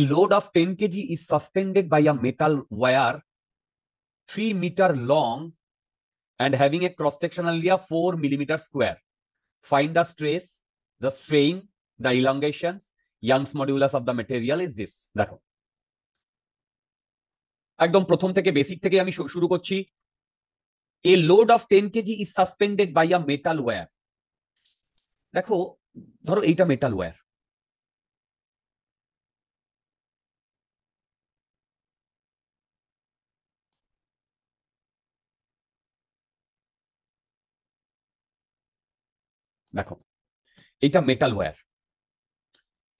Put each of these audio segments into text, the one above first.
load of 10 kg is suspended by a metal wire 3 meter long and having a cross sectional area 4 millimeter square. Find the stress, the strain, the elongations. Young's modulus of the material is this. দেখো একদম প্রথম থেকে basic থেকে আমি শুরু করছি। A load of 10 kg is suspended by a metal wire. দেখো ধরো এইটা মেটাল ওয়্যার, দেখো এটা মেটাল ওয়্যার,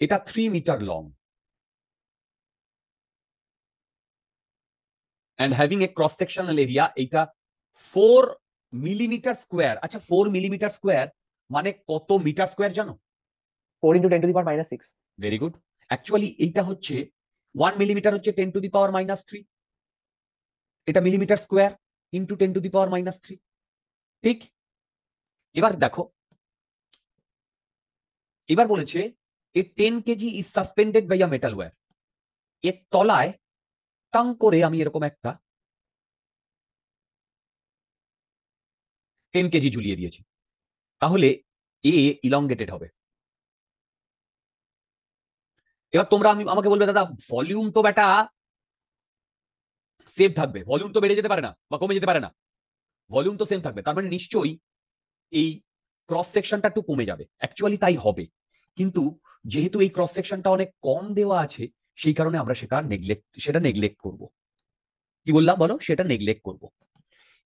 এটা 3 metre long and having a cross sectional area এটা 4 মিলিমিটার স্কোয়ার। আচ্ছা 4 মিলিমিটার স্কোয়ার মানে কত মিটার স্কোয়ার জানো? 4 × 10⁻⁻6। Very good. অ্যাকচুয়ালি এইটা হচ্ছে 1 মিলিমিটার হচ্ছে 10⁻³ এটা মিলিমিটার স্কোয়ার ইন্টু 10⁻³ ঠিক। এবার দেখো এবার বলেছে a 10 kg is suspended by a metal wire. এর তলায় টাং করে আমি এরকম একটা 10 কেজি ঝুলিয়ে দিয়েছি, তাহলে এ ইলংগেটেড হবে। এবার তোমরা আমাকে বলবে দাদা ভলিউম তো বেটা সেম থাকবে, ভলিউম তো বেড়ে যেতে পারে না বা কমে যেতে পারে না, ভলিউম তো সেম থাকবে, তার মানে নিশ্চয়ই এই ক্রস সেকশনটা একটু কমে যাবে। অ্যাকচুয়ালি তাই হবে, কিন্তু যেহেতু এই ক্রস সেকশনটা অনেক কম দেওয়া আছে সেই কারণে আমরা সেটা নেগলেক্ট করব। কি বললাম বলো? সেটা নেগলেক্ট করব।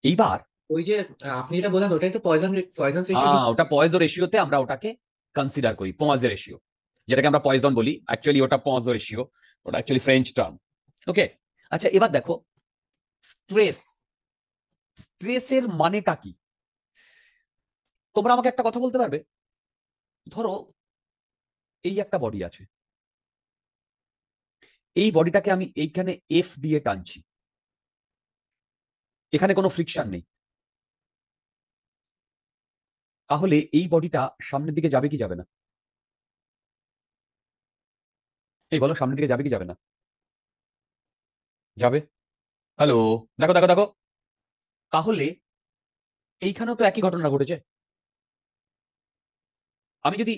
এইবার ওই যে আপনি এটা বলেন ওটাই তো পয়জন রেশিও। ওটা পয়েজো রেশিওতে আমরা ওটাকে কনসিডার করি, পয়েজো রেশিও, যেটাকে আমরা পয়জন বলি, অ্যাকচুয়ালি ওটা পয়েজো রেশিও, ওটা অ্যাকচুয়ালি ফ্রেঞ্চ টার্ম। ওকে, আচ্ছা এবার দেখো স্ট্রেসের মানেটা কি? তোমরা আমাকে একটা কথা বলতে পারবে? ধরো এই একটা বডি আছে, এই বডিটাকে আমি এইখানে এফ দিয়ে টানছি, এখানে কোনো ফ্রিকশন নেই, তাহলে এই বডিটা সামনের দিকে যাবে কি যাবে না? এই বলো সামনের দিকে যাবে কি যাবে না? যাবে। হ্যালো, দেখো দেখো দেখো, তাহলে এইখানেও তো একই ঘটনা ঘটেছে। আমি যদি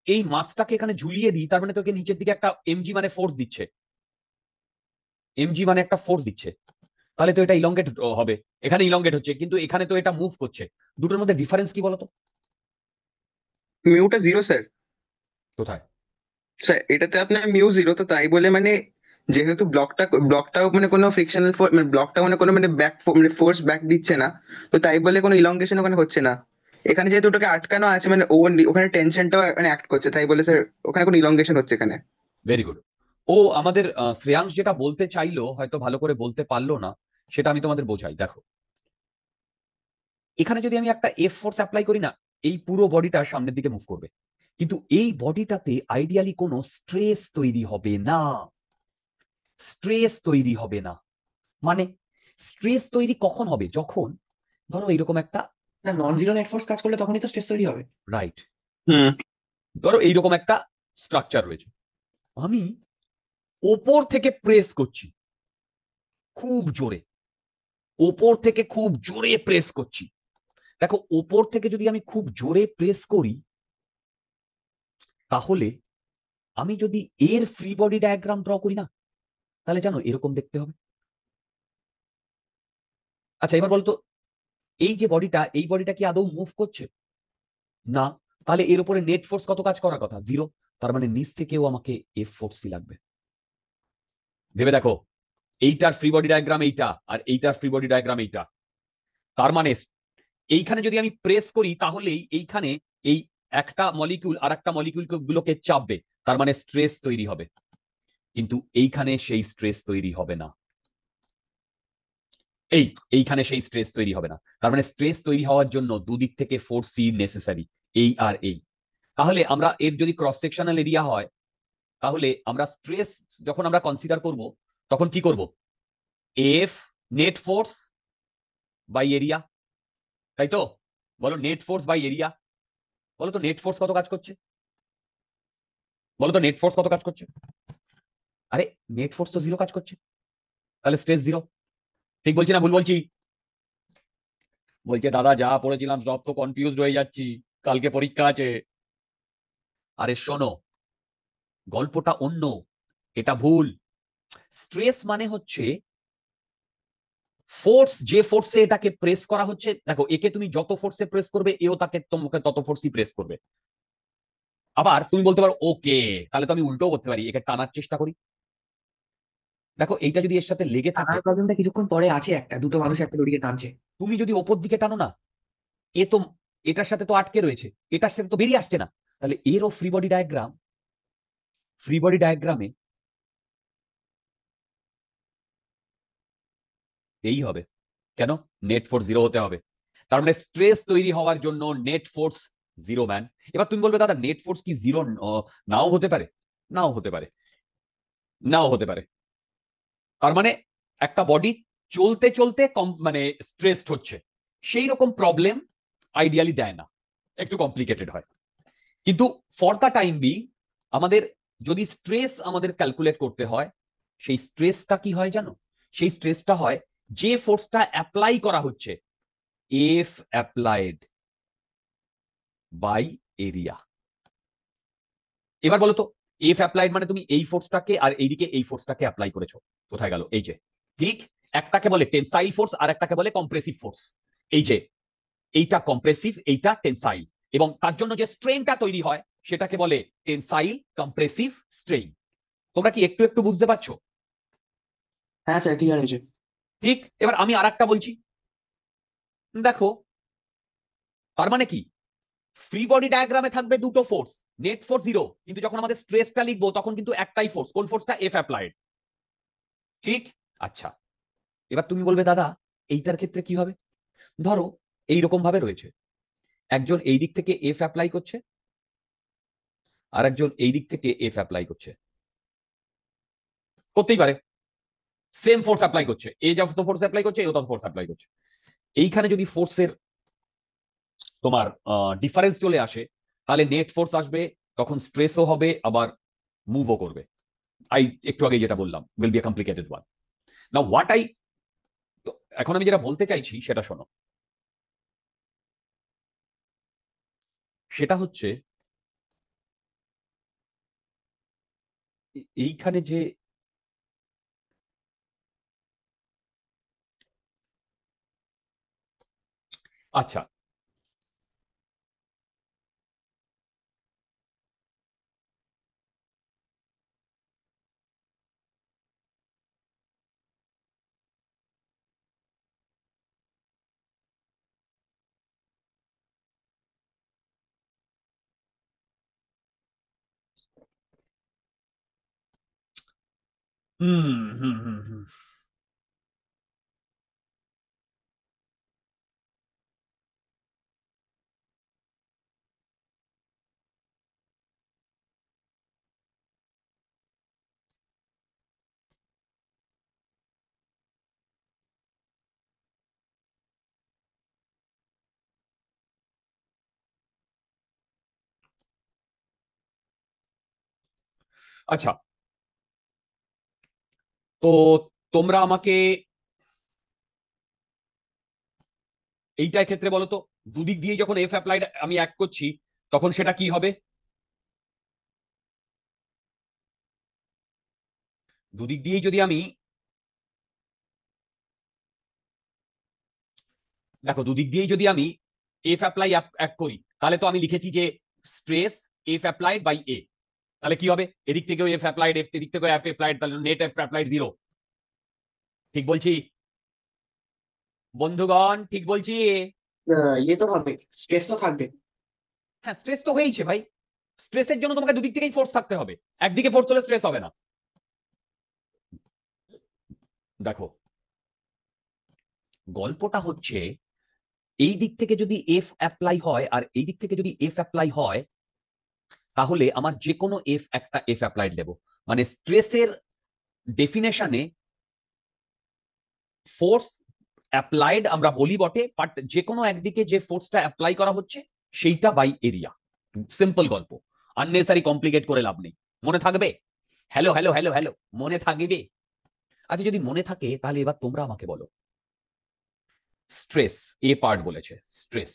এই মাছটাকে এখানে ঝুলিয়ে দিই, তার মানে তোকে নিচের দিকে একটা এমজি মানে ফোর্স দিচ্ছে, এমজি মানে একটা ফোর্স দিচ্ছে, তাহলে তো এটা ইলংগেট হবে। এখানে ইলংগেট হচ্ছে, কিন্তু এখানে তো এটা মুভ করছে। দুটোর মধ্যে ডিফারেন্স কি বলতো? মিউটা 0 স্যার। কোথায়? স্যার এটাতে আপনার মিউ 0, তো তাই বলে মানে যেহেতু ব্লকটাও মানে কোনো ফ্রিকশনাল মানে ব্লকটা মানে কোনো মানে ব্যাক মানে ফোর্স ব্যাক দিচ্ছে না, তো তাই বলে কোনো ইলংগেশন ওখানে হচ্ছে না। এখানে যেহেতু ওটাকে আটকানো আছে মানে ওখানে টেনশনটাও মানে অ্যাক্ট করছে, তাই বলে স্যার ওখানে কোনো ইলংগেশন হচ্ছে এখানে। Very good. ও আমাদের শ্রেয়াংশ যেটা বলতে চাইলো হয়তো ভালো করে বলতে পারলো না, সেটা আমি তোমাদের বোঝাই। দেখো এখানে যদি আমি একটা এফ ফোর্স অ্যাপ্লাই করি না, এই পুরো বডিটা সামনের দিকে মুভ করবে, কিন্তু এই বডিটাতে আইডিয়ালি কোনো স্ট্রেস তৈরি হবে না, স্ট্রেস তৈরি হবে না। মানে স্ট্রেস তৈরি কখন হবে? যখন ধরো এইরকম একটা না, নন জিরো নেট ফোর্স কাজ করলে তখনই তো স্ট্রেস তৈরি হবে। রাইট, হুম। ধরো এইরকম একটা স্ট্রাকচার রয়েছে, আমি ওপর থেকে প্রেস করছি খুব জোরে, ওপর থেকে খুব জোরে প্রেস করছি। দেখো ওপর থেকে যদি আমি খুব জোরে প্রেস করি, তাহলে আমি যদি এর ফ্রি বডি ডায়াগ্রাম ড্র করি না, তাহলে জানো এরকম দেখতে হবে। আচ্ছা এবার বলতো এই যে বডিটা, এই বডিটা কি আদৌ মুভ করছে? না, তাহলে এর উপরে নেট ফোর্স কত কাজ করার কথা? 0। তার মানে নিচ থেকেও আমাকে এফ ফোর্সই লাগবে। ভেবে দেখো এইটার ফ্রি বডি ডায়াগ্রাম এইটা, আর এইটার ফ্রি বডি ডায়াগ্রাম এইটা। তার মানে এইখানে যদি আমি প্রেস করি তাহলেই এইখানে এই একটা মলিকিউল আর একটা মলিকিউল গুলোকে চাপবে, তার মানে স্ট্রেস তৈরি হবে। কিন্তু এইখানে সেই স্ট্রেস তৈরি হবে না, এইখানে সেই স্ট্রেস তৈরি হবে না। তার মানে স্ট্রেস তৈরি হওয়ার জন্য দুদিক থেকে ফোর্সই নেসেসারি, এই আর এই। তাহলে আমরা এর যদি ক্রস সেকশনাল এরিয়া হয়, তাহলে আমরা স্ট্রেস যখন আমরা কনসিডার করব তখন কি করব? F net force by area, তাই তো? বলো নেট ফোর্স বাই এরিয়া। বলো তো নেট ফোর্স কত কাজ করছে? বলো তো নেট ফোর্স কত কাজ করছে? আরে নেট ফোর্স তো 0 কাজ করছে, তাহলে স্ট্রেস 0। ঠিক বলছি না ভুল বলছি? বলছে দাদা যা পড়েছিলাম সব তো কনফিউজড হয়ে যাচ্ছি, কালকে পরীক্ষা আছে। আরে শোনো, গল্পটা অন্য, এটা ভুল। স্ট্রেস মানে হচ্ছে ফোর্স, যে ফোর্সে এটাকে প্রেস করা হচ্ছে। দেখো একে তুমি যত ফোর্সে প্রেস করবে, এও তাকে তোমাকে তত ফোর্সই প্রেস করবে। আবার তুমি বলতে পারো ওকে, তাহলে তো আমি উল্টো করতে পারি, একে টানার চেষ্টা করি। দেখো এইটা যদি এর সাথে লেগে থাকে, টানার প্রবলেমটা কিছুক্ষণ পরে আছে, একটা দুটো মানুষ একটা দড়িকে টানছে। তুমি যদি ওপর দিকে টানো না, এ তো এটার সাথে তো আটকে রয়েছে, এটার সাথে তো বেরিয়ে আসছে না। তাহলে এরও free body diagram, free body ডায়াগ্রামে এই হবে। কেন? নেট ফোর্স 0 হতে হবে। তার মানে স্ট্রেস তৈরি হওয়ার জন্য নেট ফোর্স 0 ম্যান। এবার তুমি বলবে দাদা নেট ফোর্স কি 0 নাও হতে পারে? নাও হতে পারে, নাও হতে পারে। তার মানে একটা বডি চলতে চলতে কম মানে স্ট্রেসড হচ্ছে, সেই রকম প্রবলেম আইডিয়ালি দেয় না, একটু কমপ্লিকেটেড হয়। কিন্তু ফর দ্য টাইম বিং আমাদের যদি স্ট্রেস আমাদের ক্যালকুলেট করতে হয়, সেই স্ট্রেসটা কি হয় জানো? সেই স্ট্রেসটা হয় যে ফোর্সটা অ্যাপ্লাই করা হচ্ছে, এফ অ্যাপ্লাইড বাই এরিয়া। এবার বলো তো, এফ অ্যাপ্লাইড মানে তুমি এই ফোর্সটাকে আর এইদিকে এই ফোর্সটাকে অ্যাপ্লাই করেছো। কোথায় গেল? এই যে, ঠিক একটাকে বলে টেনসাইল ফোর্স আর একটাকে বলে কম্প্রেসিভ ফোর্স। এই যে এইটা কম্প্রেসিভ, এইটা টেনসাইল, এবং তার জন্য যে স্ট্রেনটা তৈরি হয় সেটাকে বলে টেনসাইল কম্প্রেসিভ স্ট্রেন। তোমরা কি একটু একটু বুঝতে পারছো? হ্যাঁ স্যার, ক্লিয়ার হয়েছে। ঠিক। এবার আমি আরেকটা বলছি, দেখো তার মানে কি, ফ্রি বডি ডায়াগ্রামে থাকবে দুটো ফোর্স, নেট ফোর্স 0, কিন্তু যখন আমাদের স্ট্রেসটা লিখবো তখন কিন্তু একটাই ফোর্স। কোন ফোর্সটা? F applied. ঠিক। আচ্ছা, এবার তুমি বলবে দাদা এইটার ক্ষেত্রে কি হবে? ধরো এইরকম ভাবে রয়েছে, একজন এই দিক থেকে এফ অ্যাপ্লাই করছে, আর একজন এই দিক থেকে এফ অ্যাপ্লাই করছে। করতেই পারে, সেম ফোর্স অ্যাপ্লাই করছে, এ যত ফোর্স অ্যাপ্লাই করছে এও তত ফোর্স অ্যাপ্লাই করছে। এইখানে যদি ফোর্সের তোমার ডিফারেন্স চলে আসে, তাহলে নেট ফোর্স আসবে, তখন স্ট্রেসও হবে, আবার মুভও করবে। একটু আগে যেটা বললাম, will B A complicated one. Now what I, এখন আমি যেটা বলতে চাইছি সেটা শোনো। সেটা হচ্ছে এইখানে যে, আচ্ছা হুম হুম হুম হুম আচ্ছা, তো তোমরা আমাকে এইটার ক্ষেত্রে বলো তো, দুদিক দিয়ে যখন এফ অ্যাপ্লাইড আমি এক করছি, তখন সেটা কি হবে? দুদিক দিয়েই যদি আমি, দেখো দুদিক দিয়েই যদি আমি এফ অ্যাপ্লাই এক করি, তাহলে তো আমি লিখেছি যে স্ট্রেস এফ অ্যাপ্লাইড বাই এ। তাহলে কি হবে? এদিক থেকেও এফ অ্যাপ্লাইড, এফ এদিক থেকেও এফ অ্যাপ্লাইড, তাহলে নেট এফ অ্যাপ্লাইড 0। ঠিক বলছি বন্ধুগণ, ঠিক বলছি? ইয়ে তো হবে, স্ট্রেস তো থাকবে। হ্যাঁ, স্ট্রেস তো হয়েছে ভাই। স্ট্রেসের জন্য তোমাকে দুদিক থেকেই ফোর্স থাকতে হবে। একদিকে ফোর্স হলে স্ট্রেস হবে না। দেখো, গল্পটা হচ্ছে এই দিক থেকে যদি এফ অ্যাপ্লাই হয় আর এই দিক থেকে যদি এফ অ্যাপ্লাই হয়, তাহলে আমার যে কোনো এফ একটা এফ অ্যাপ্লাইড দেবো। মানে স্ট্রেসের ডেফিনেশনে ফোর্স অ্যাপ্লাইড আমরা বলি বটে, বাট যে কোনো একদিকে যে ফোর্সটা অ্যাপ্লাই করা হচ্ছে সেইটা বাই এরিয়া। সিম্পল গল্প, আননেসারি কমপ্লিকেট করে লাভ নেই। মনে থাকবে? হ্যালো হ্যালো হ্যালো হ্যালো, মনে থাকবে? আচ্ছা, যদি মনে থাকে তাহলে এবার তোমরা আমাকে বলো, স্ট্রেস এ পার্ট বলেছে, স্ট্রেস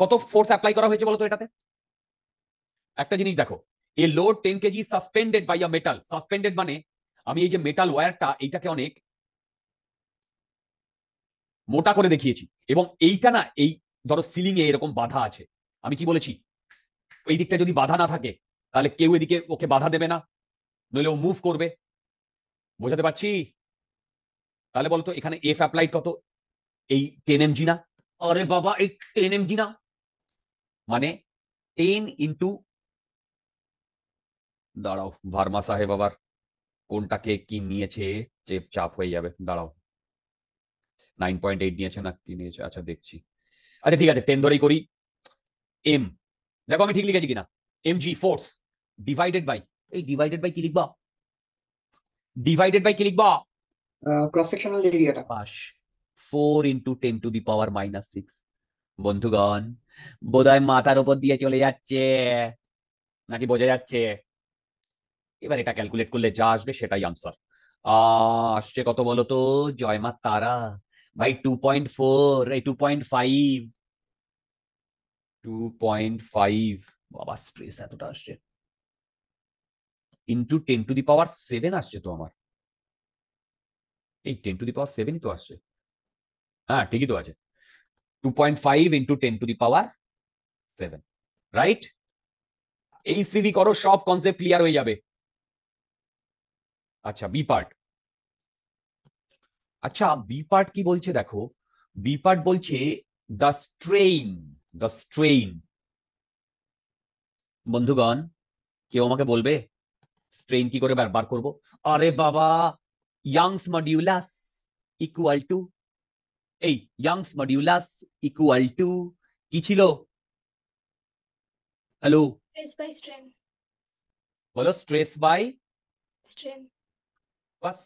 কত ফোর্স অ্যাপ্লাই করা হয়েছে বলো তো এটাতে? একটা জিনিস দেখো, a load 10 KG suspended by a metal. Suspended মানে আমি এই যে মেটাল ওয়্যারটা এইটাকে অনেক মোটা করে দেখিয়েছি, এবং এইটা না, এই ধরো সিলিং এ এরকম বাধা আছে। আমি কি বলেছি? এই দিকটা যদি বাধা না থাকে তাহলে কেউ এদিকে ওকে বাধা দেবে না, নইলে ও মুভ করবে। বোঝাতে পারছি? তাহলে বলতো এখানে এফ অ্যাপ্লাইড কত? এই 10 mg না? আরে বাবা, এই 10 mg না? মানে 10 ইন্টু, দাঁড়াও, ভার্মা সাহেব আবার কোনটাকে কি নিয়েছে, চাপ হয়ে যাবে, দাঁড়াও। 9.8 নিয়েছে না কি নিয়েছে? আচ্ছা দেখছি। আচ্ছা ঠিক আছে, 10 ধরেই করি। এম, দেখো আমি ঠিক লিখেছি কিনা? mg ফোর্স ডিভাইডেড বাই, এই ডিভাইডেড বাই কি লিখবা? ডিভাইডেড বাই কি লিখবা? ক্রস সেকশনাল এরিয়াটা। পাশ 4 ইন্টু 10⁻⁻6। বন্ধুগণ, বোধহয় মাথার উপর দিয়ে চলে যাচ্ছে, নাকি বোঝা যাচ্ছে? এবার এটা ক্যালকুলেট করলে যা আসবে সেটাই আনসার। আসছে কত বলো তো? জয় মা তারা। ভাই 2.4, এই 2.5, 2.5। বাবা, স্ট্রেস এতটা আসছে। ইন্টু 10⁻7 আসছে তো আমার। এই 10⁻7 তো আসছে। হ্যাঁ ঠিকই তো আছে। 2.5 ইন্টু 10⁻7, রাইট? এই সিভি করো, সব কনসেপ্ট ক্লিয়ার হয়ে যাবে। আচ্ছা, বি পার্ট। আচ্ছা, বি পার্ট কি বলছে দেখো। বি পার্ট বলছে দ্য স্ট্রেইন, দ্য স্ট্রেইন। বন্ধুগণ, কেউ আমাকে বলবে স্ট্রেইন কি করে বার করব? আরে বাবা, ইয়াংস মডিউলাস ইকুয়াল টু, এই ইয়াংস মডিউলাস ইকুয়াল টু কি ছিল? Hello, Stress by strain. বলো, স্ট্রেস বাই। Strain. বাস,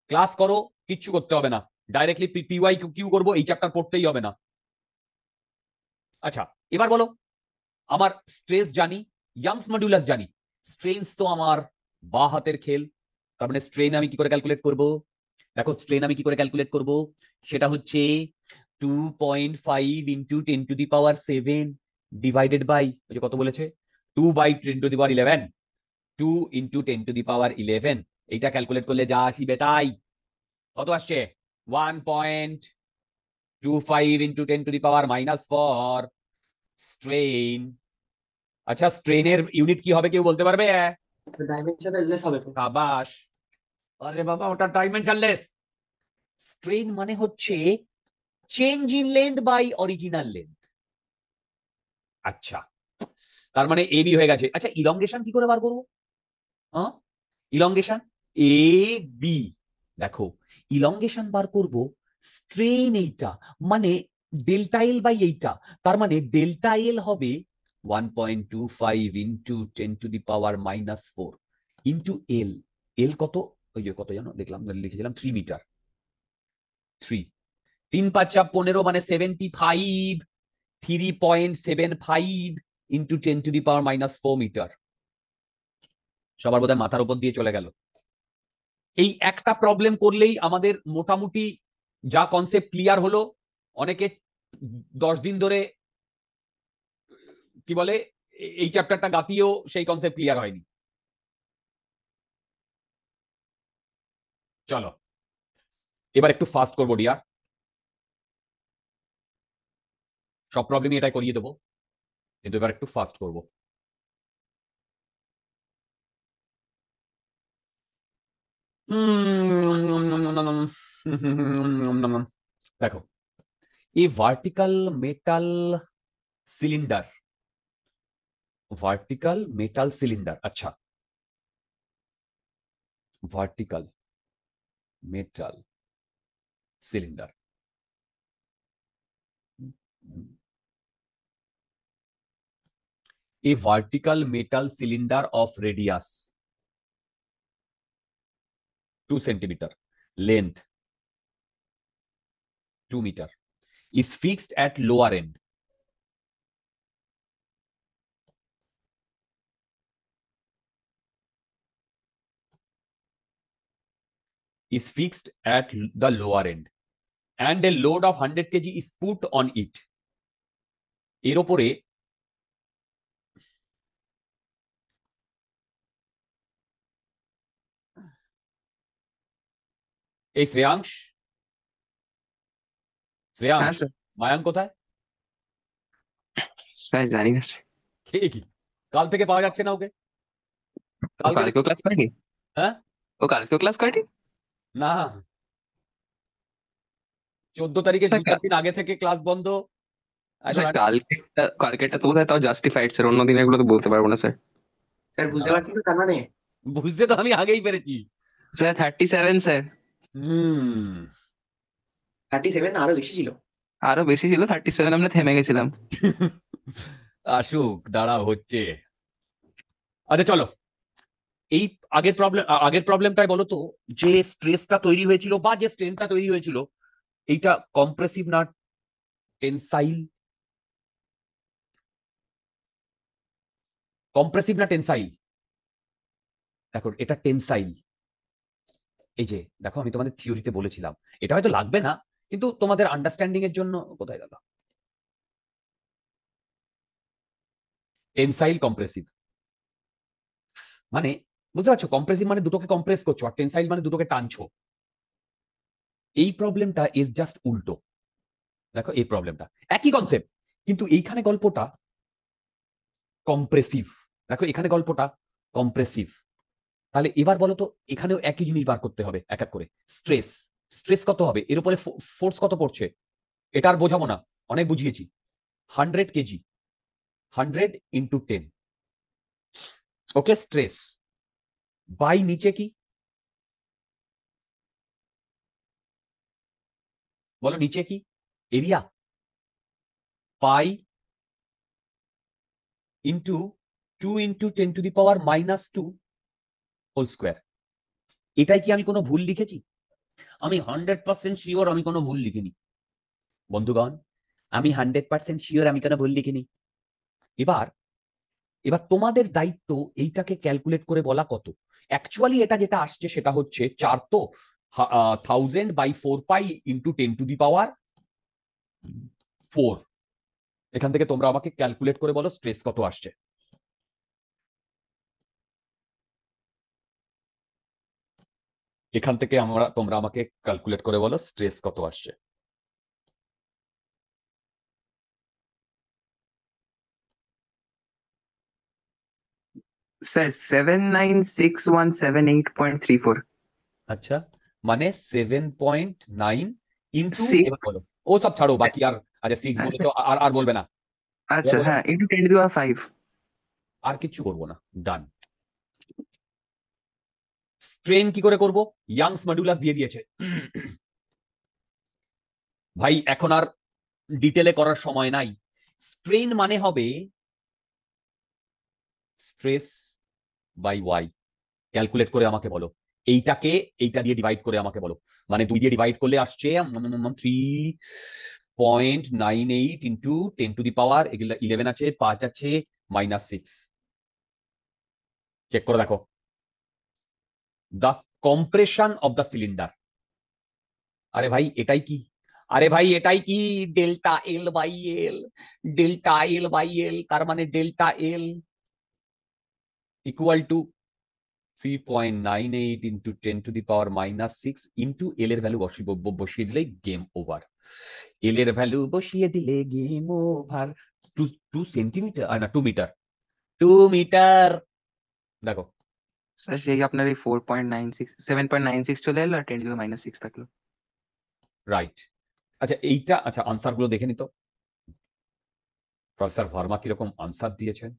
ক্লাস করো, কিচ্ছু করতে হবে না, ডাইরেক্টলি পিওয়াই কিউ করবো, এই চ্যাপ্টার পড়তেই হবে না। আচ্ছা, এবার বলো, আমার স্ট্রেস জানি, ইয়াংস মডিউলাস জানি, স্ট্রেনস তো আমার বা হাতের খেল। তার মানে স্ট্রেন আমি কি করে ক্যালকুলেট করব? দেখো, স্ট্রেন আমি কি করে ক্যালকুলেট করব? সেটা হচ্ছে 2.5 ইন্টু 10⁻7 ডিভাইডেড বাই, ওই যে কত বলেছে, 2/10⁻11, 2 ইন্টু 10⁻11। এইটা ক্যালকুলেট করলে যা আসবে তাই। কত আসছে? 1.25 ইন্টু 10⁻⁻4 স্ট্রেন। আচ্ছা, স্ট্রেনের ইউনিট কি হবে কেউ বলতে পারবে? ডাইমেনশনাল হবে তো। সাবাস। আরে বাবা, ওটা ডাইমেনশনলেস। স্ট্রেন মানে হচ্ছে change in length by original length. আচ্ছা, তার মানে এ বি হয়ে গেছে। আচ্ছা, ইলংগেশন কি করে বার করবো? হ্যাঁ, ইলংগেশন এ বি। দেখো, ইলংগেশন বার করব, স্ট্রেন এইটা মানে ডেল্টা এল বাই এইটা। তার মানে ডেল্টা এল হবে 1.25 ইন্টু 10⁻⁻4 ইন্টু এল। এল কত? ওই যে কত জানো, দেখলাম, লিখেছিলাম 3 মিটার। 3, 3×5 = 15, মানে 75, 3.75 ইন্টু 10⁻⁻4 মিটার। সবার বোধহয় মাথার উপর দিয়ে চলে গেল। এই একটা প্রবলেম করলেই আমাদের মোটামুটি যা কনসেপ্ট ক্লিয়ার হলো। অনেকে 10 দিন ধরে কি বলে, এই চ্যাপ্টারটা গাতিয়েও সেই কনসেপ্ট ক্লিয়ার হয়নি। চলো, এবার একটু ফাস্ট করবো ডিয়ার, সব প্রবলেমই এটাই করিয়ে দেবো, কিন্তু এবার একটু ফাস্ট করবো। দেখো, এই সিলিন্ডার ভার্টিক্যাল মেটাল সিলিন্ডার, আচ্ছা, vertical metal cylinder, a vertical metal cylinder of radius 2 centimeter, length 2 meter, is fixed at lower end. Is fixed at the lower end, and a load of 100 kg is put on it. এর ওপরে এই শ্রেয়াংশ হ্যাঁ sir, Mayank কোথায়? Sir জানি না sir. কে কি কাল থেকে পাওয়া যাচ্ছে না ওকে? ও কালকেও ক্লাস করেনি? হ্যাঁ, ও কালকেও ক্লাস করেনি? না, 14 তারিখে স্যার 2-4 দিন আগে থেকে ক্লাস বন্ধ। স্যার কালকেরটা তো বোধহয় তাও জাস্টিফাইড স্যার, অন্য দিনের গুলো তো বলতে পারবো না স্যার। স্যার বুঝতে পারছেন তো তার মানে? বুঝতে তো আমি আগেই পেরেছি। Sir 37 sir. হুম 37 না আরো বেশি ছিল। আরো বেশি ছিল, 37 আমরা থেমে গেছিলাম। আসুক, দাঁড়াও হচ্ছে। আচ্ছা চলো, এই আগের প্রবলেমটাই বলো তো, যে স্ট্রেসটা তৈরি হয়েছিল বা যে স্ট্রেনটা তৈরি হয়েছিল, এইটা কম্প্রেসিভ না টেনসাইল? কম্প্রেসিভ না টেনসাইল? দেখো এটা টেনসাইল। এই যে দেখো, আমি তোমাদের থিওরিতে বলেছিলাম, এটা হয়তো লাগবে না, কিন্তু তোমাদের আন্ডারস্ট্যান্ডিং এর জন্য। কোথায় গেল টেনসাইল কম্প্রেসিভ? মানে বুঝতে পারছো, কম্প্রেসিভ মানে দুটোকে কম্প্রেস করছো, আর টেনসাইল মানে দুটোকে টানছো। এই প্রবলেমটা ইজ জাস্ট উল্টো। দেখো এই প্রবলেমটা একই কনসেপ্ট, কিন্তু এইখানে গল্পটা কম্প্রেসিভ। দেখো এখানে গল্পটা কম্প্রেসিভ। তাহলে এবার বলো তো, এখানেও একই জিনিস বার করতে হবে এক এক করে। স্ট্রেস, স্ট্রেস কত হবে, এর উপরে ফোর্স কত পড়ছে, এটা আর বোঝাবো না, অনেক বুঝিয়েছি। 100 kg, 100 into 10, okay, stress by নিচে কি বলো, নিচে কি area, pi into 2 into 10⁻⁻2 whole square. এটাই কি আমি কোনো ভুল লিখেছি? আমি 100% শিওর আমি কোনো ভুল লিখিনি বন্ধুগণ, আমি 100% শিওর আমি কোনো ভুল লিখিনি। এবার এবার তোমাদের দায়িত্ব এইটাকে ক্যালকুলেট করে বলা কত। অ্যাকচুয়ালি এটা যেটা আসছে সেটা হচ্ছে 4, তো 1000/4π ইন্টু 10⁻4। এখান থেকে তোমরা আমাকে ক্যালকুলেট করে বলো স্ট্রেস কত আসছে। এখান থেকে তোমরা আমাকে ক্যালকুলেট করে বলো স্ট্রেস কত আসছে। স্যার 796178.34। আচ্ছা, মানে 7.9 ইন্টু, 6। এবার বলো, ও সব ছাড়ো বাকি আর। আচ্ছা 6 বলেছো, আর আর বলবে না, আচ্ছা এবার বলো। হ্যাঁ, ইন্টু 10⁻5। আর কিচ্ছু করবো না, ডান। স্ট্রেন কি করে করব? ইয়াংস মডুলাস দিয়ে দিয়েছে ভাই, এখন আর ডিটেলে করার সময় নাই। স্ট্রেন মানে হবে স্ট্রেস বাই ওয়াই। ক্যালকুলেট করে আমাকে বলো। এইটাকে এইটা দিয়ে ডিভাইড করে আমাকে বলো, মানে 2 দিয়ে ডিভাইড করলে আসছে 3.98 ইন্টু 10⁻11 আছে, 5 আছে, -6। চেক করে দেখো, the compression of the cylinder. আরে ভাই এটাই কি, আরে ভাই এটাই কি, delta L by L, delta L by L, তার মানে delta L equal to 3.98 into 10⁻⁻6 into L এর ভ্যালু বসিয়ে দিলে গেম ওভার। এল এর ভ্যালু বসিয়ে দিলে গেম ওভার। 2 সেন্টিমিটার, না 2 মিটার, 2 মিটার। দেখো স্যার সেই আপনার এই 4.96 7.96 চলে এলো আর 10⁻⁻6 থাকলো। রাইট। আচ্ছা এইটা, আচ্ছা আনসার গুলো দেখে নিত প্রফেসর ভার্মা কিরকম আনসার দিয়েছেন।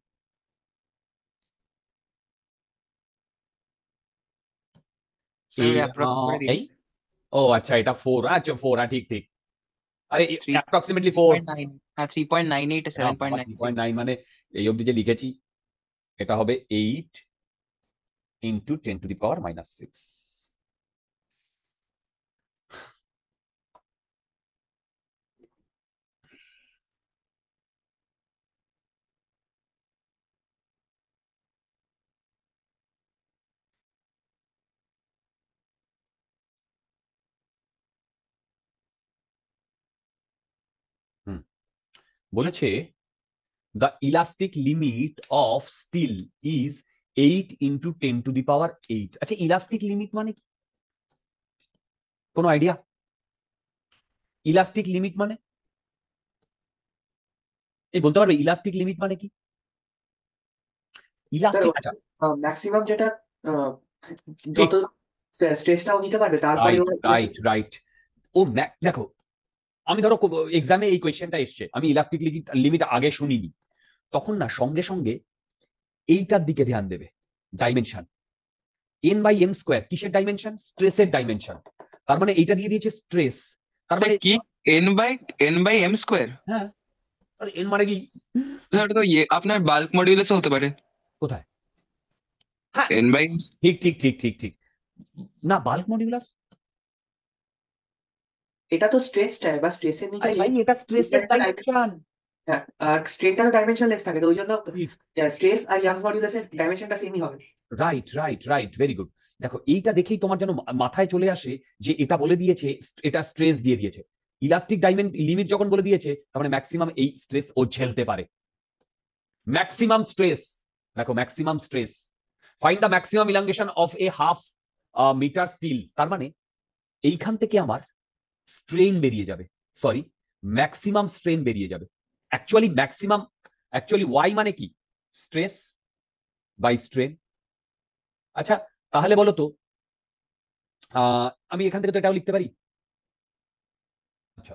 স্যার এই অ্যাপ্রক্স করে দিন। এই ও আচ্ছা, এটা 4, আচ্ছা 4, হ্যাঁ ঠিক ঠিক। আরে 3 অ্যাপ্রক্সিমেটলি 4। 3.9, হ্যাঁ 3.98 হ্যাঁ বাবা, 7.96। 3.9 মানে এই অবধি যে লিখেছি এটা হবে 8 ইন্টু 10⁻⁻6। হুম, বলেছে the elastic limit of steel is 8 into 10⁸ আচ্ছা ইলাস্টিক লিমিট মানে কি, কোনো আইডিয়া? ইলাস্টিক লিমিট মানে এই বলতে পারবে ইলাস্টিক লিমিট মানে কি? ইলাস্টিক, আচ্ছা ম্যাক্সিমাম যেটা ঠিক, যত স্ট্রেসটাও নিতে পারবে তারপরে রাইট রাইট রাইট। ও দেখো, আমি ধরো এক্সামে এই কোয়েশ্চেনটা এসছে, আমি ইলাস্টিক লিমিট আগে শুনিনি, তখন না সঙ্গে সঙ্গে এইটার দিকে ধ্যান দেবে, ডাইমেনশন n/m², কিসের ডাইমেনশন? স্ট্রেসের ডাইমেনশন। তার মানে এইটা দিয়ে দিয়েছে স্ট্রেস, তার স্যার মানে কি n/m স্কোয়ার? হ্যাঁ, n মানে কি? স্যার ওটা তো আপনার বাল্ক মডিউলাসও হতে পারে। কোথায়? হ্যাঁ n/m। ঠিক ঠিক ঠিক ঠিক ঠিক, না বাল্ক মডিউলাস, এটা তো স্ট্রেসটা বা স্ট্রেসের নিচে আরে যে ভাই এটা স্ট্রেসের ডাইমেনশন। হ্যাঁ, আর স্ট্রেনটা তো ডাইমেনশনলেস থাকে, তো ওই জন্য স্ট্রেস আর ইয়াংস মডুলাসের ডাইমেনশনটা সেমই হবে। Right right right, very good. দেখো এইটা দেখেই তোমার যেন মাথায় চলে আসে যে এটা বলে দিয়েছে, এটা স্ট্রেস দিয়ে দিয়েছে। ইলাস্টিক লিমিট যখন বলে দিয়েছে তার মানে ম্যাক্সিমাম এই স্ট্রেস ও ঝেলতে পারে। ম্যাক্সিমাম স্ট্রেস, দেখো maximum stress, find the maximum elongation of a half metre steel, তার মানে এইখান থেকে আমার স্ট্রেন বেরিয়ে যাবে, সরি ম্যাক্সিমাম স্ট্রেন বেরিয়ে যাবে। অ্যাকচুয়ালি ওয়াই মানে কি? Stress by strain. আচ্ছা তাহলে বলো তো, আমি এখান থেকে তো এটাও লিখতে পারি। আচ্ছা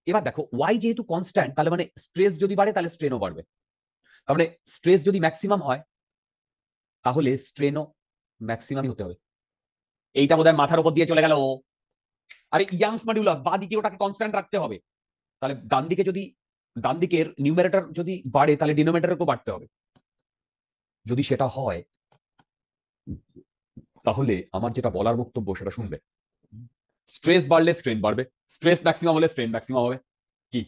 এবার দেখো ওয়াই যেহেতু কনস্ট্যান্ট, তাহলে মানে স্ট্রেস যদি বাড়ে তাহলে স্ট্রেনও বাড়বে, তার মানে স্ট্রেস যদি ম্যাক্সিমাম হয় তাহলে স্ট্রেনও ম্যাক্সিমামই হতে হবে। এইটা বোধহয় মাথার উপর দিয়ে চলে গেল। আরে ইয়াংস মডুলাস বা দিকে ওটাকে কনস্ট্যান্ট রাখতে হবে, তাহলে ডান দিকের নিউমারেটর যদি বাড়ে তাহলে ডিনোমিনেটরকেও বাড়তে হবে। যদি সেটা হয় তাহলে আমার যেটা বলার বক্তব্য সেটা শুনবে। স্ট্রেস বাড়লে স্ট্রেন বাড়বে, স্ট্রেস ম্যাক্সিমাম হলে স্ট্রেন ম্যাক্সিমাম হবে। কি?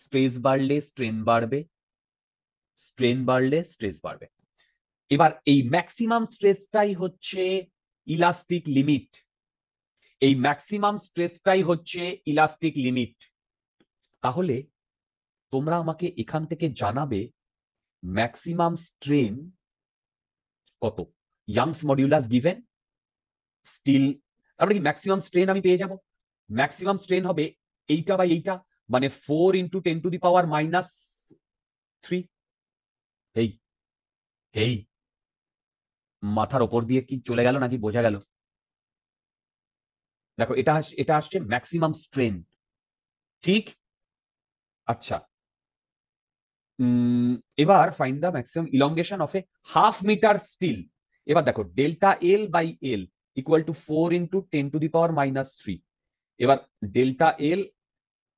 স্ট্রেস বাড়লে স্ট্রেন বাড়বে, স্ট্রেন বাড়লে স্ট্রেস বাড়বে। এবার এই ম্যাক্সিমাম স্ট্রেসটাই হচ্ছে ইলাস্টিক লিমিট, এই ম্যাক্সিমাম স্ট্রেসটাই হচ্ছে ইলাস্টিক লিমিট। তাহলে তোমরা আমাকে এখান থেকে জানাবে ম্যাক্সিমাম স্ট্রেন কত, ইয়াংস মডিউলাস গিভেন স্টিল, তাহলে কি ম্যাক্সিমাম স্ট্রেন আমি পেয়ে যাব? ম্যাক্সিমাম স্ট্রেন হবে এইটা বাই এইটা, মানে 4 ইন্টু 10⁻⁻3। এই এই মাথার ওপর দিয়ে কি চলে গেল নাকি বোঝা গেল? দেখো এটা আসছে ম্যাক্সিমাম স্ট্রেন, ঠিক? আচ্ছা এবার find the maximum elongation of a half metre steel. এবার দেখো delta L by L equal to 4 into 10⁻⁻3। এবার ডেল্টা এল,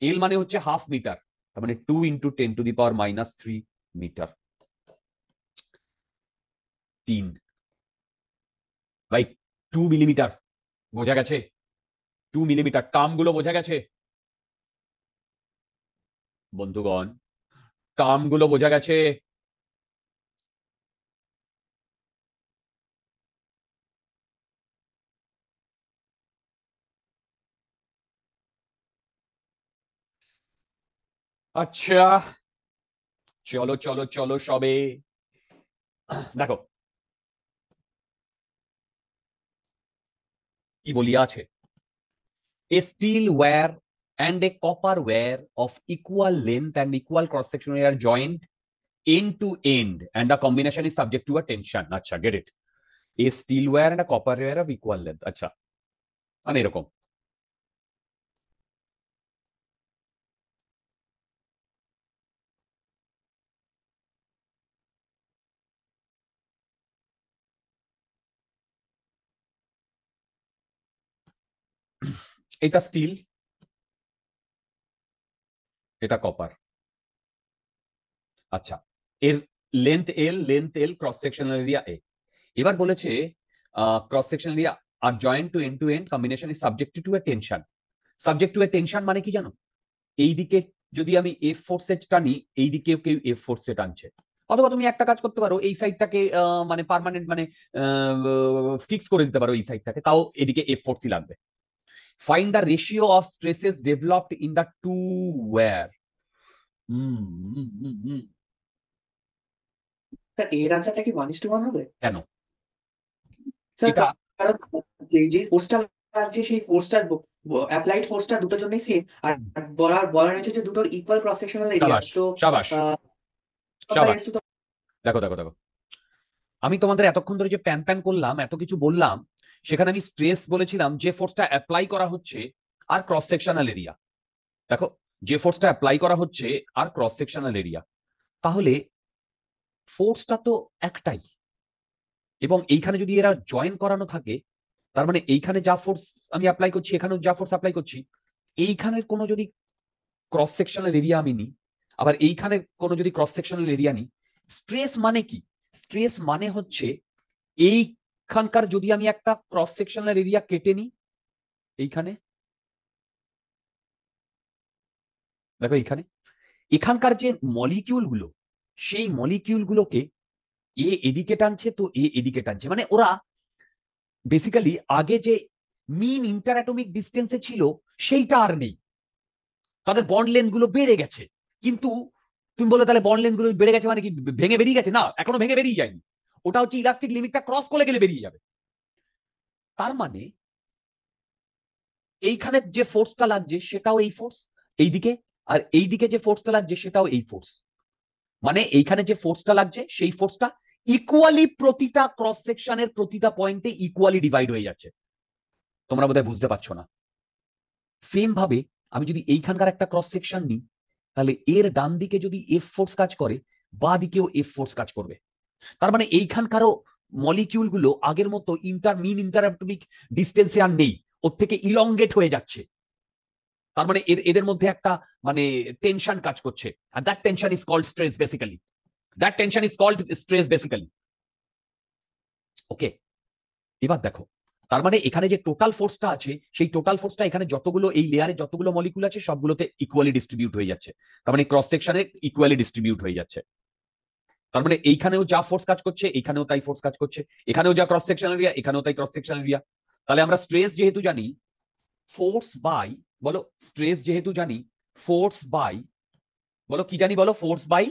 এল মানে হচ্ছে হাফ মিটার, তার মানে 2 ইন্টু 10⁻⁻3 মিটার। 3 বাই 2 মিলিমিটার, বোঝা গেছে? 2 মিলিমিটার, টার্মগুলো বোঝা গেছে বন্ধুগণ? টার্মগুলো বোঝা গেছে? আচ্ছা চলো চলো চলো সবে দেখো কি বলিয়া আছে, a steel wire and a copper wire of equal length and equal cross section are joined end to end and the combination is subject to a tension. আচ্ছা, get it. A steel wire and a copper wire of equal length. আচ্ছা, মানে এরকম। এটা still, এটা copper. আচ্ছা, এর length L cross sectional area A. এবার বলেছে ক্রস সেকশনাল এরিয়া আর joint to end combination is subject to a tension. Subject to a tension মানে কি জানো? এইদিকে যদি আমি এফ ফোর্সে টানি, এইদিকে কেউ এফ ফোর্সে টানছে। অথবা তুমি একটা কাজ করতে পারো, এই সাইডটাকে মানে পার্মানেন্ট মানে ফিক্স করে দিতে পারো এই সাইডটাকে, তাও এদিকে এফ ফোর্সই লাগবে। Find the ratio of stresses developed in the two wire. Sir এর আনসারটা কি 1:1 হবে? কেন? স্যার এটা কারণ যে ফোর্সটা লাগছে সেই ফোর্সটা অ্যাপ্লাইড ফোর্সটা দুটোর জন্যই সেম, আর বলার হয়েছে যে দুটোর ইকুয়াল ক্রস সেকশনাল এরিয়া। সাবাস তো সাবাস সাবাস। S2 তো দেখো দেখো দেখো, আমি তোমাদের এতক্ষণ ধরে যে প্যান প্যান করলাম, এত কিছু বললাম, সেখানে আমি স্ট্রেস বলেছিলাম যে ফোর্সটা অ্যাপ্লাই করা হচ্ছে আর ক্রস সেকশনাল এরিয়া। দেখো, যে ফোর্সটা অ্যাপ্লাই করা হচ্ছে আর ক্রস সেকশনাল এরিয়া, তাহলে ফোর্সটা তো একটাই। এবং এইখানে যদি এরা জয়েন করানো থাকে, তার মানে এইখানে যা ফোর্স আমি অ্যাপ্লাই করছি, এখানেও যা ফোর্স অ্যাপ্লাই করছি, এইখানের কোনো যদি ক্রস সেকশনাল এরিয়া আমি নিই, আবার এইখানে কোনো যদি ক্রস সেকশনাল এরিয়া নিই, স্ট্রেস মানে কি? স্ট্রেস মানে হচ্ছে এইখানকার যদি আমি একটা ক্রস সেকশনাল এরিয়া কেটে নিই, এইখানে দেখো, এইখানে এখানকার যে মলিকিউল গুলো, সেই মলিকিউল গুলোকে এ এদিকে টানছে, তো এ এদিকে টানছে, মানে ওরা বেসিক্যালি আগে যে মিন ইন্টার অ্যাটমিক ডিস্টেন্সে ছিল সেইটা আর নেই, তাদের বন্ড লেন্থ গুলো বেড়ে গেছে। কিন্তু তুমি বলে তাহলে বন্ড লেন্থ গুলো বেড়ে গেছে মানে কি ভেঙে বেরিয়ে গেছে? না, এখনো ভেঙে বেরিয়ে যায়নি। ওটা হচ্ছে ইলাস্টিক লিমিটটা ক্রস করে গেলে বেরিয়ে যাবে। তার মানে এইখানে যে ফোর্সটা লাগছে সেটাও এই ফোর্স এইদিকে, আর এইদিকে যে ফোর্সটা লাগছে সেটাও এই ফোর্স। মানে এইখানে যে ফোর্সটা লাগছে সেই ফোর্সটা ইকুয়ালি প্রতিটা ক্রস সেকশনের প্রতিটা পয়েন্টে ইকুয়ালি ডিভাইড হয়ে যাচ্ছে। তোমরা বোধহয় বুঝতে পারছো না। সেম ভাবে আমি যদি এইখানকার একটা ক্রস সেকশন নিই, তাহলে এর ডান দিকে যদি এফ ফোর্স কাজ করে, বা দিকেও এফ ফোর্স কাজ করবে। তার মানে এইখানকারও মলিকিউল গুলো আগের মতো মিন ইন্টার অ্যাটমিক ডিস্টেন্সে আর নেই, ওর থেকে ইলংগেট হয়ে যাচ্ছে। তার মানে এদের মধ্যে একটা মানে টেনশন কাজ করছে, আর that tension is called stress basically. That tension is called stress basically. Okay, এবার দেখো, তার মানে এখানে যে টোটাল ফোর্সটা আছে, সেই টোটাল ফোর্সটা এখানে যতগুলো এই লেয়ারে যতগুলো মলিকুল আছে সবগুলোতে ইকুয়ালি ডিস্ট্রিবিউট হয়ে যাচ্ছে। তার মানে ক্রস সেকশনে ইকুয়ালি ডিস্ট্রিবিউট হয়ে যাচ্ছে। তার মানে এইখানেও যা ফোর্স কাজ করছে এখানেও তাই ফোর্স কাজ করছে, এখানেও যা ক্রস সেকশন এরিয়া এখানেও তাই ক্রস সেকশন এরিয়া। তাহলে আমরা স্ট্রেস যেহেতু জানি ফোর্স বাই, বলো স্ট্রেস যেহেতু জানি ফোর্স বাই, বলো কি জানি, বলো force by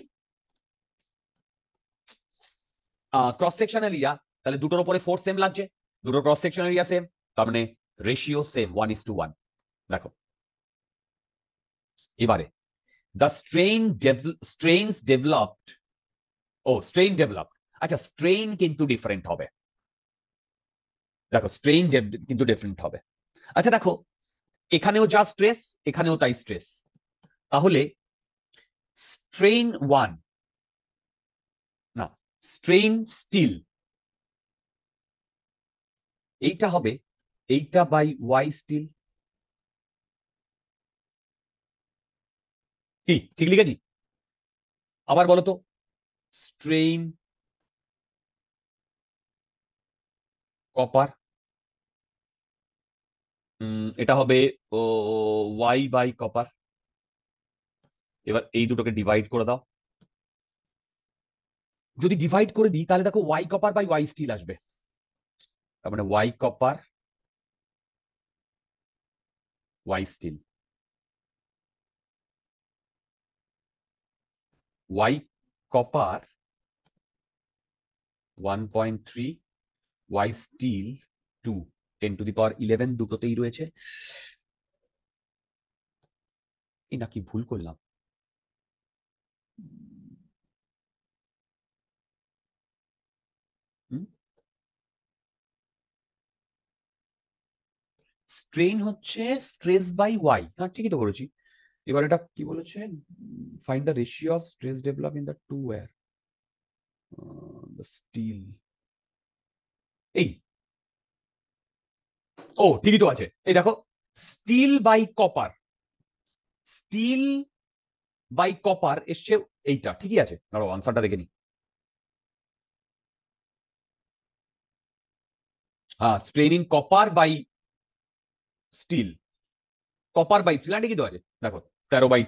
cross section area. তাহলে দুটোর উপরে ফোর্স সেম লাগছে, দুটোর ক্রস সেকশন এরিয়া সেম, তার মানে রেশিও সেম 1:1। দেখো এবারে দ্য স্ট্রেইনস ডেভেলপড, স্ট্রেইন ডেভেলপড। আচ্ছা, স্ট্রেইন কিন্তু ডিফারেন্ট হবে। দেখো স্ট্রেইন কিন্তু ডিফারেন্ট হবে। আচ্ছা দেখো, এখানেও যা স্ট্রেস এখানেও তাই স্ট্রেস, তাহলে স্ট্রেইন ওয়ান, না স্ট্রেইন স্টিল, এইটা হবে এইটা বাই ওয়াই স্টিল। কি ঠিক লিখেছি? আবার বলো তো, স্ট্রেইন কপার, এটা হবে ওয়াই বাই কপার। এবার এই দুটোকে ডিভাইড করে দাও। যদি ডিভাইড করে দিই তাহলে দেখো Y copper by Y steel আসবে। তার মানে Y copper Y steel, Y copper 1.3, Y steel 2, 10⁻11 দুটোতেই রয়েছে। এই নাকি ভুল করলাম? স্ট্রেন হচ্ছে স্ট্রেস বাই ওয়াই। হ্যাঁ, ঠিকই তো করেছি। এবার এটা কি বলেছে? Find the ratio of stress develop in the two wire the steel. এই ও ঠিকই তো আছে, এই দেখো, steel by copper, steel by copper এসছে এইটা, ঠিকই আছে। দাঁড়াও আনসারটা দেখে নি। হ্যাঁ, strain in copper by steel, copper by steel, ঠিকই তো আছে। দেখো 13/20।